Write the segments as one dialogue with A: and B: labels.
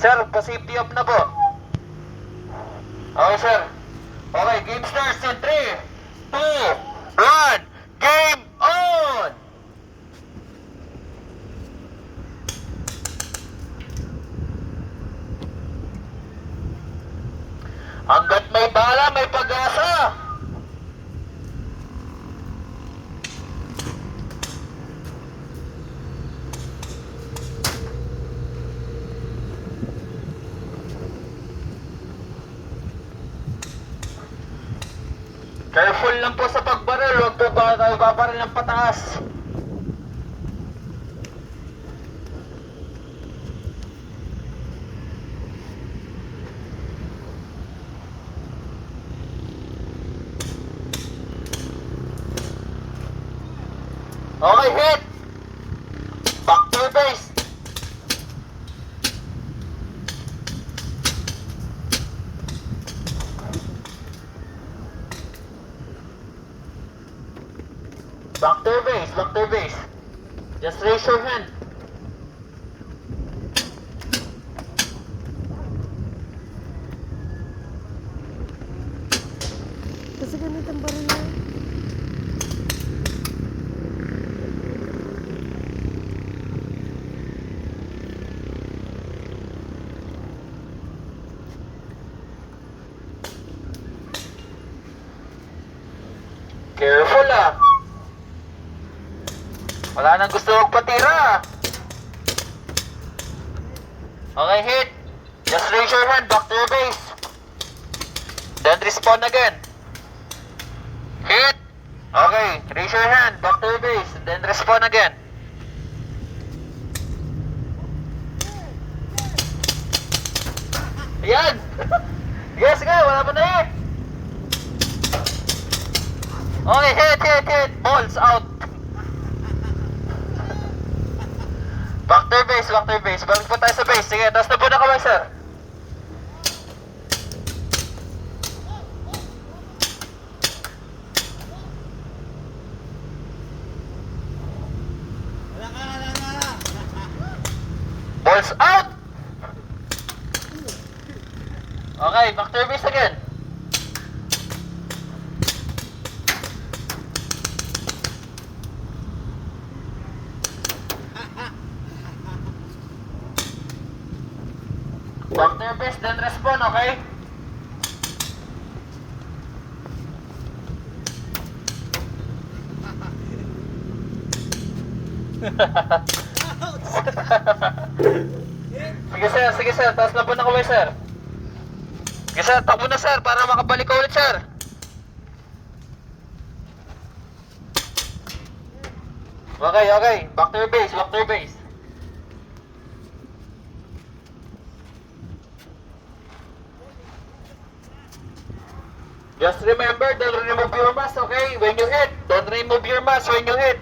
A: Sir, pa-safety up na po. Okay, sir. Okay, game starts in 3, 2, 1. Game on! Hanggat may bala, may pag-asa. Careful lang po sa pagbaril, huwag po ba tayo babaril ng pataas. Okay, hit! Back to base! Back to base, back to base. Just raise your hand.
B: Kasi ganito ang baril na.
A: Careful ah. Wala nang gusto magpatira. Okay, hit. Just raise your hand, back to your base. Then respawn again. Hit. Okay, raise your hand, back to your base. Then respawn again. Ayan. Yes, sige, wala pa na hit. Okay, hit. Balls out. Back to your base. Balik po tayo sa base. Sige, taas na po na kamay, sir. Balls out! Okay, back to your base again. Back to your base, then respawn, okay? Sige sir, taas na po na kamay sir. Sige sir, takbo na sir, para makabalik ka ulit sir. Okay, back to your base. Just remember, don't remove your mask, okay? When you hit, don't remove your mask when you hit.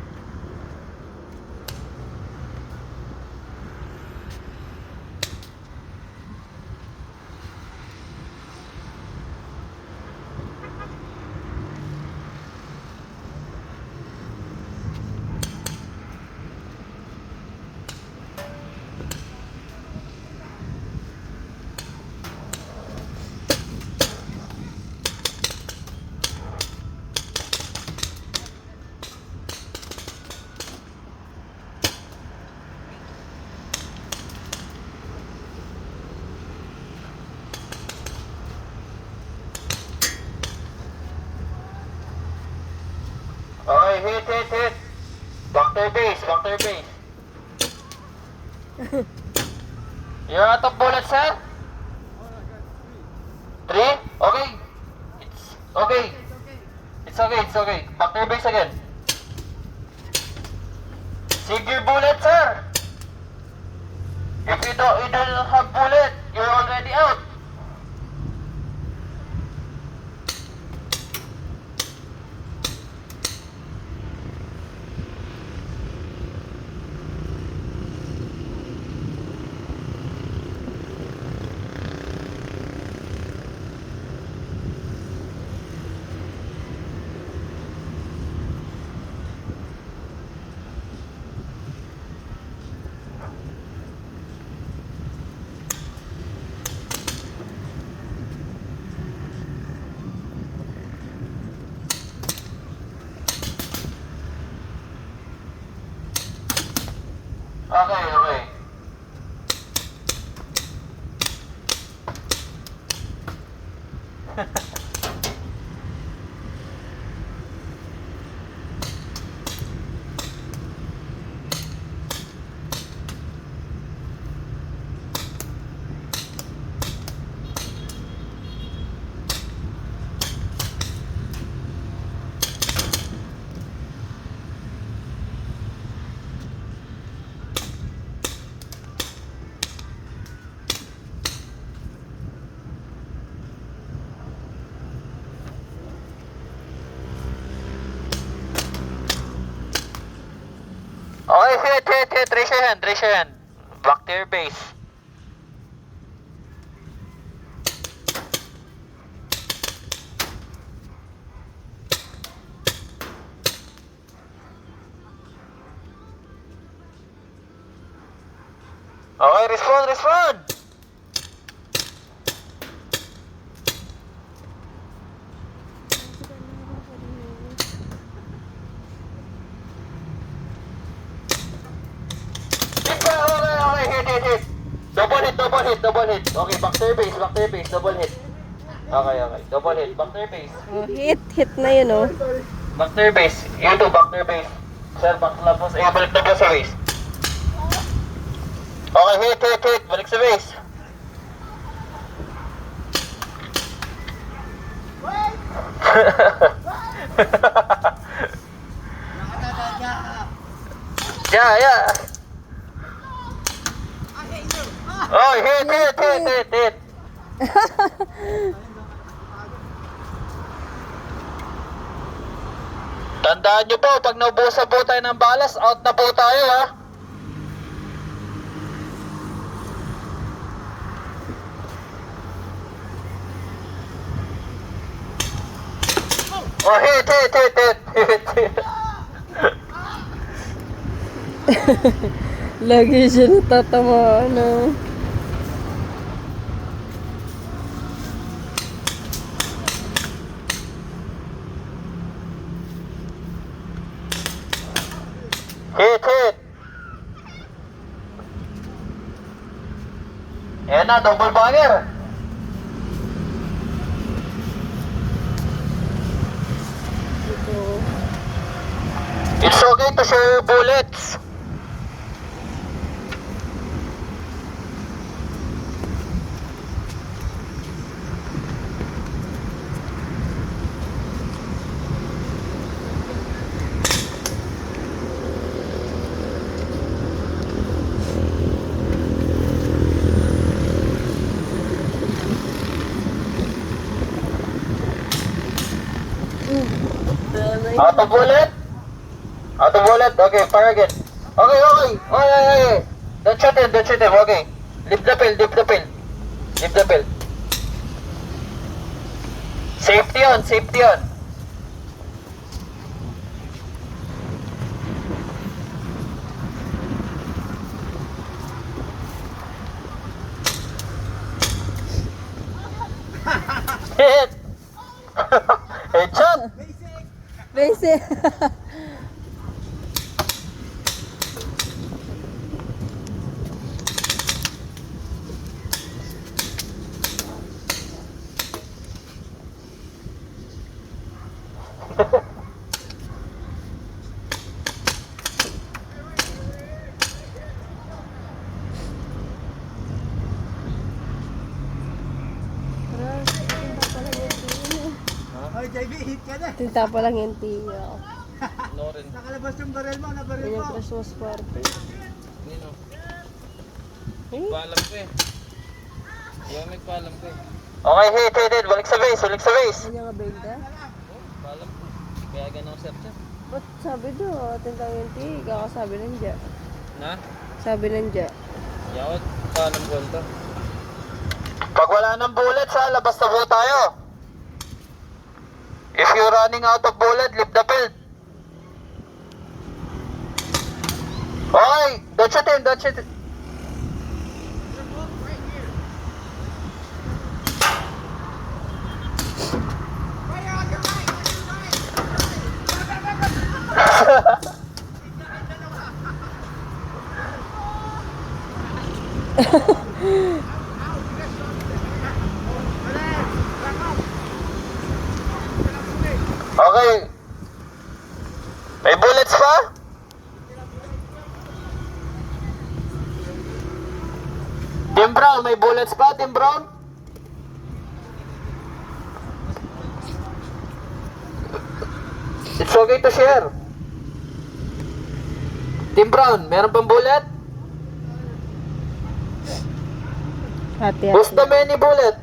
A: Okay, hit. Back to your base. You're out of bullets, sir? 3? Okay. It's okay. Back to your base again. Save your bullet, sir. If you don't have bullet, you're already out. Okay, hit. Raise your hand. Back to your base. Okay, respond! Okay, hit. Double hit. Okay, back to your base, double hit. Okay, double hit, back to your base.
B: Oh, hit na yun, oh.
A: Back to your base. You too, back to your base. Sir, back na po. Balik na po sa base. Okay, hit. Balik sa base. Yeah. Oh, hit. Tandaan nyo po, pag naubusan po tayo ng balas, out na po tayo, ha? Oh, hit.
B: Lagi siya natatawa, ano.
A: Hit. Ayan na, double banger.
B: Ito.
A: It's okay to share your bullets. Out of bullet? Okay, fire again. Okay. Don't shoot him, okay. Leave the pill. Safety on. Hit! Headshot!
B: Basic.
C: Oy, JB, hit ka na.
B: Tinta pa lang yung tiyo.
C: Nakalabas yung baril mo, nabaril
B: Yan yung
C: mo.
B: Christmas party.
D: Nino,
B: Eh?
D: paalam ko eh. Yung may paalam ko eh.
A: Okay, hit. Balik sa base.
B: Ano yung abenda?
D: Paalam ko. Kaya ganun sir siya.
B: Ba't sabi do, tinta yung tiyo, kakasabi ng dya.
D: Na?
B: Sabi ng dya.
D: Yawat, paalam ko ito.
A: Pag wala ng bullets, ha, labas na po tayo. If you're running out of bullet, leave the field. Okay, don't shoot him. Okay. May bullets pa? Team Brown, may bullets pa, Team Brown? It's okay to share. Team Brown, meron pang bullet?
B: Hati-hati.
A: Who's the many bullet?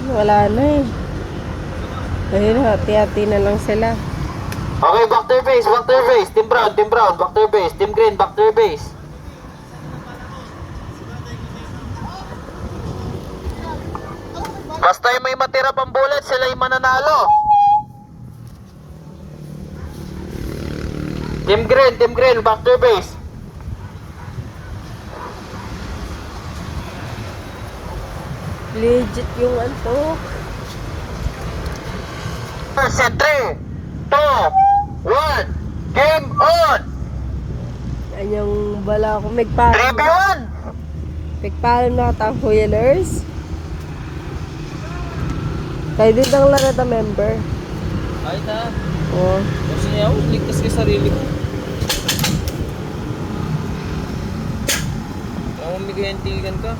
B: Wala na eh. Ayun, hati-hati na lang sila.
A: Okay, back to your base, back to your base. Team Brown, back to your base. Team Green, back to your base. Basta yung may matira pang bullet, sila yung mananalo. Team Green, back to your base.
B: Legit yung antok.
A: Set 3, 2, 1, game on!
B: Yan yung bala ko. Magpaalam.
A: 3v1!
B: Magpaalam na katang Hoyalers. Kayo din ang laro na member.
D: Ay na.
B: Oo.
D: Kasi niya ako, ligtas kay sarili ko. Kaya umigayantigan ka.